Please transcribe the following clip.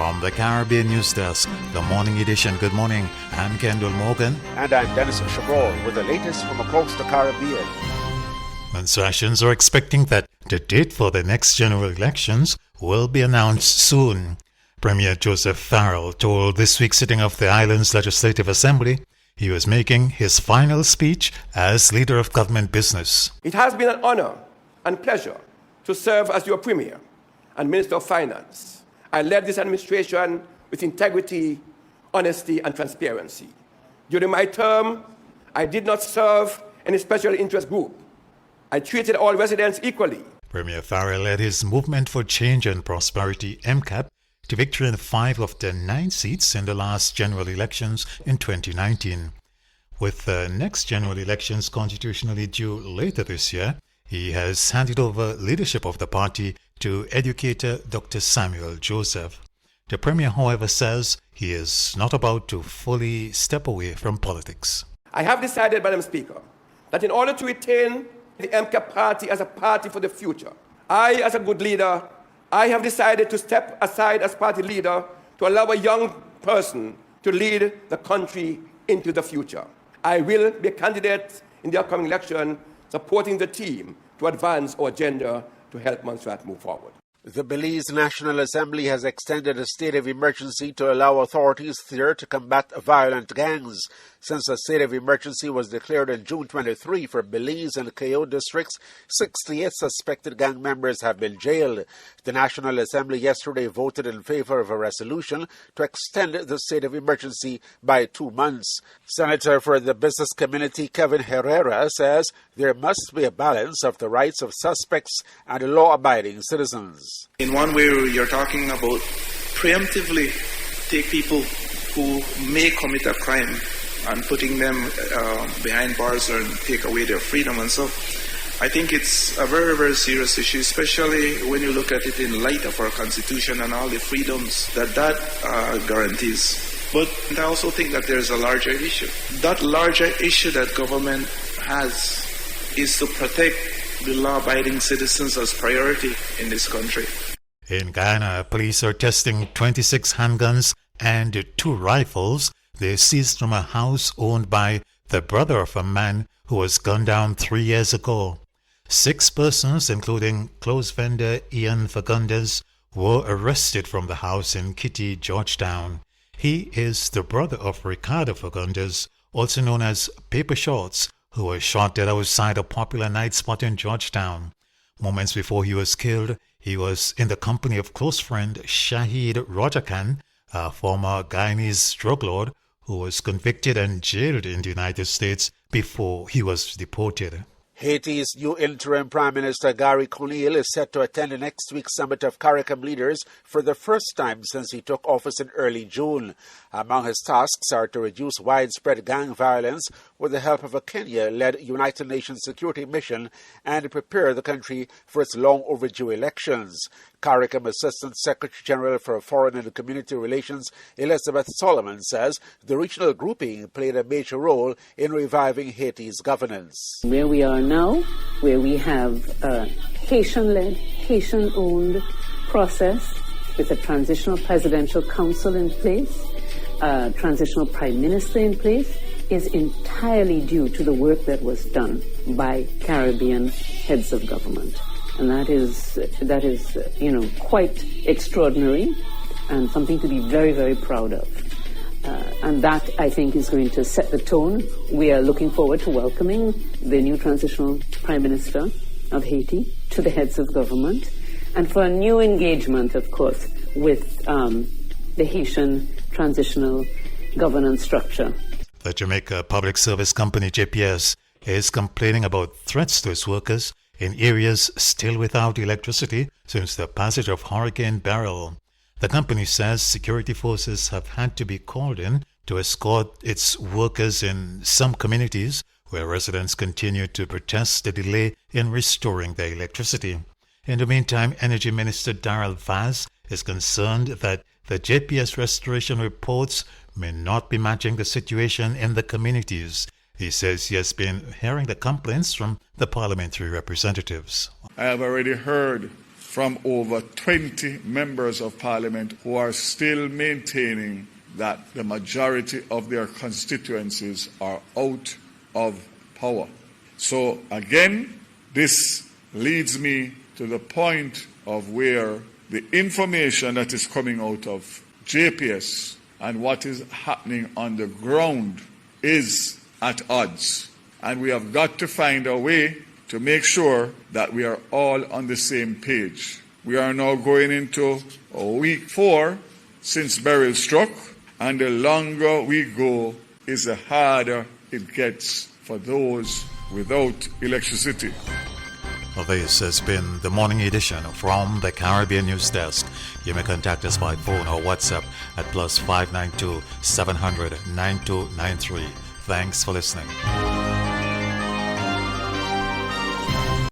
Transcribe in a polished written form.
From the Caribbean News Desk, the Morning Edition. Good morning. I'm Kendol Morgan. And I'm Denis Chabrol with the latest from across the Caribbean. Sessions are expecting that the date for the next general elections will be announced soon. Premier Joseph Farrell told this week's sitting of the island's Legislative Assembly he was making his final speech as leader of government business. It has been an honor and pleasure to serve as your Premier and Minister of Finance. I led this administration with integrity, honesty, and transparency. During my term, I did not serve any special interest group. I treated all residents equally. Premier Farrell led his Movement for Change and Prosperity MCAP to victory in 5 of the 9 seats in the last general elections in 2019. With the next general elections constitutionally due later this year, he has handed over leadership of the party to educator Dr. Samuel Joseph. The Premier, however, says he is not about to fully step away from politics. I have decided, Madam Speaker, that in order to retain the MCAP party as a party for the future, I, as a good leader, I have decided to step aside as party leader to allow a young person to lead the country into the future. I will be a candidate in the upcoming election, supporting the team to advance our agenda to help Montserrat move forward. The Belize National Assembly has extended a state of emergency to allow authorities there to combat violent gangs. Since a state of emergency was declared on June 23 for Belize and Cayo districts, 68 suspected gang members have been jailed. The National Assembly yesterday voted in favor of a resolution to extend the state of emergency by 2 months. Senator for the business community Kevin Herrera says there must be a balance of the rights of suspects and law-abiding citizens. In one way, you're talking about preemptively take people who may commit a crime and putting them behind bars or take away their freedom. And so I think it's a very, very serious issue, especially when you look at it in light of our Constitution and all the freedoms that guarantees. But I also think that there's a larger issue. That larger issue that government has is to protect the law-abiding citizens as priority in this country. In Guyana, police are testing 26 handguns and 2 rifles they seized from a house owned by the brother of a man who was gunned down 3 years ago. 6 persons, including clothes vendor Ian Fagundes, were arrested from the house in Kitty, Georgetown. He is the brother of Ricardo Fagundes, also known as Paper Shorts, who was shot dead outside a popular night spot in Georgetown. Moments before he was killed, he was in the company of close friend Shahid Rojakan, a former Guyanese drug lord who was convicted and jailed in the United States before he was deported. Haiti's new interim Prime Minister Gary Conille is set to attend the next week's summit of CARICOM leaders for the first time since he took office in early June. Among his tasks are to reduce widespread gang violence with the help of a Kenya-led United Nations security mission and prepare the country for its long-overdue elections. CARICOM Assistant Secretary General for Foreign and Community Relations Elizabeth Solomon says the regional grouping played a major role in reviving Haiti's governance. Where we are now, where we have a Haitian-led, Haitian-owned process with a transitional presidential council in place, a transitional prime minister in place, is entirely due to the work that was done by Caribbean heads of government. And that is, quite extraordinary and something to be very, very proud of. And that, I think, is going to set the tone. We are looking forward to welcoming the new transitional Prime Minister of Haiti to the heads of government and for a new engagement, of course, with the Haitian transitional governance structure. The Jamaica Public Service Company, JPS, is complaining about threats to its workers in areas still without electricity since the passage of Hurricane Beryl. The company says security forces have had to be called in to escort its workers in some communities where residents continue to protest the delay in restoring their electricity. In the meantime, Energy Minister Darrell Vaz is concerned that the JPS restoration reports may not be matching the situation in the communities. He says he has been hearing the complaints from the parliamentary representatives. I have already heard from over 20 members of parliament who are still maintaining that the majority of their constituencies are out of power. So again, this leads me to the point of where the information that is coming out of JPS and what is happening on the ground is at odds. And we have got to find a way to make sure that we are all on the same page. We are now going into week 4 since Beryl struck, and the longer we go is the harder it gets for those without electricity. Well, this has been the morning edition from the Caribbean News Desk. You may contact us by phone or WhatsApp at +592 700 9293. Thanks for listening.